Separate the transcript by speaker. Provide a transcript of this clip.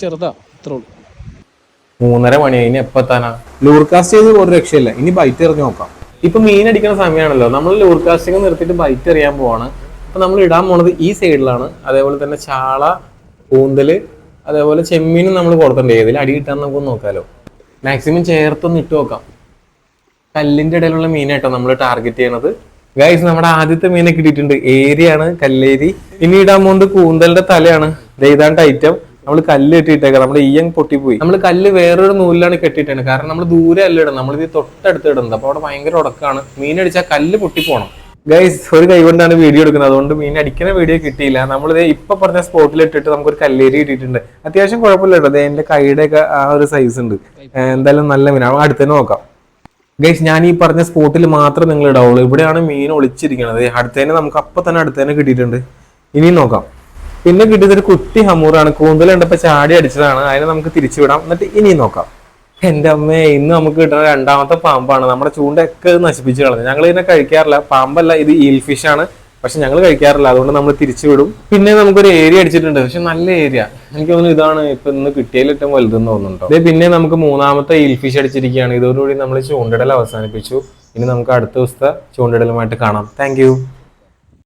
Speaker 1: ചെറുതാ.
Speaker 2: 3:30 മണി ഇനി എപ്പത്താനാ? Lure cast ചെയ്ത് ഒരു രക്ഷയില്ല. ഇനി ബൈറ്റ് എറിഞ്ഞ് നോക്കാം. ഇപ്പൊ മീൻ അടിക്കുന്ന സമയമാണല്ലോ, നമ്മൾ ലൂർ കാസ്റ്റിംഗ് നിർത്തിയിട്ട് ബൈറ്റ് എറിയാൻ പോവാണ്. അപ്പൊ നമ്മൾ ഇടാൻ പോണത് ഈ സൈഡിലാണ്. അതേപോലെ തന്നെ ചാള, കൂന്തല്, അതേപോലെ ചെമ്മീനും നമ്മൾ കൊടുത്തിട്ടുണ്ട്. ഏതിൽ അടി കിട്ടാൻ നമുക്ക് നോക്കാലോ. മാക്സിമം ചേർത്തൊന്ന് ഇട്ട് നോക്കാം. കല്ലിന്റെ ഇടയിലുള്ള മീനായിട്ടോ നമ്മൾ ടാർഗറ്റ് ചെയ്യണത്. ഗൈസ്, നമ്മുടെ ആദ്യത്തെ മീനെ കിട്ടിയിട്ടുണ്ട്. ഏരിയാണ്, കല്ലേരി. ഇനി ഇടാൻ പോകുന്നത് കൂന്തലിന്റെ തലയാണ്. ഇതാണ്ട് ഐറ്റം. നമ്മൾ കല്ല് കെട്ടിയിട്ടേക്കാം. നമ്മുടെ ഈയങ് പൊട്ടിപ്പോയി. നമ്മൾ കല്ല് വേറൊരു നൂലിലാണ് കെട്ടിയിട്ടാണ്. കാരണം നമ്മൾ ദൂരെ അല്ല ഇടുന്നത്, നമ്മളിത് തൊട്ടടുത്ത് ഇടുന്നത്. അപ്പൊ അവിടെ ഭയങ്കര ഉടക്കാണ്. മീനടിച്ചാൽ കല്ല് പൊട്ടിപ്പോണം. ഗൈസ്, ഒരു കൈ കൊണ്ടാണ് വീഡിയോ എടുക്കുന്നത്, അതുകൊണ്ട് മീൻ അടിക്കുന്ന വീഡിയോ കിട്ടിയില്ല. നമ്മളിത് ഇപ്പൊ പറഞ്ഞ സ്പോട്ടിൽ ഇട്ടിട്ട് നമുക്കൊരു കല്ലേരി കിട്ടിയിട്ടുണ്ട്. അത്യാവശ്യം കുഴപ്പമില്ല കേട്ടോ. അത് എന്റെ കൈയുടെ ഒക്കെ ആ ഒരു സൈസ് ഉണ്ട്. എന്തായാലും നല്ല മീനാണ്. അടുത്തന്നെ നോക്കാം. ഗൈസ്, ഞാൻ ഈ പറഞ്ഞ സ്പോട്ടിൽ മാത്രം നിങ്ങൾ ഇടാവുള്ളൂ. ഇവിടെയാണ് മീൻ ഒളിച്ചിരിക്കുന്നത്. അടുത്തന്നെ നമുക്ക് അപ്പൊ തന്നെ അടുത്തന്നെ കിട്ടിയിട്ടുണ്ട്. ഇനിയും നോക്കാം. പിന്നെ കിട്ടിയത് ഒരു കുട്ടി ഹമൂറാണ്. കൂന്തൽ കണ്ടപ്പോ ചാടി അടിച്ചതാണ്. അതിനെ നമുക്ക് തിരിച്ചു വിടാം. എന്നിട്ട് ഇനിയും നോക്കാം. എന്റെ അമ്മേ, ഇന്ന് നമുക്ക് കിട്ടുന്ന രണ്ടാമത്തെ പാമ്പാണ്. നമ്മുടെ ചൂണ്ടയൊക്കെ നശിപ്പിച്ച് കളഞ്ഞു. ഞങ്ങൾ ഇതിനെ കഴിക്കാറില്ല. പാമ്പല്ല, ഇത് ഈൽ ഫിഷ് ആണ്. പക്ഷെ ഞങ്ങൾ കഴിക്കാറില്ല, അതുകൊണ്ട് നമ്മൾ തിരിച്ചു വിടും. പിന്നെ നമുക്കൊരു ഏരിയ അടിച്ചിട്ടുണ്ട്, പക്ഷെ നല്ല ഏരിയ. എനിക്ക് തോന്നുന്നു ഇതാണ് ഇപ്പൊ ഇന്ന് കിട്ടിയതിൽ ഏറ്റവും വലുതെന്ന് തോന്നുന്നുണ്ടോ. ഇത് പിന്നെ നമുക്ക് മൂന്നാമത്തെ ഈൽ ഫിഷ് അടിച്ചിരിക്കുകയാണ്. ഇതോടുകൂടി നമ്മൾ ചൂണ്ടിടൽ അവസാനിപ്പിച്ചു. ഇനി നമുക്ക് അടുത്ത ദിവസത്തെ ചൂണ്ടിടലുമായിട്ട് കാണാം. താങ്ക്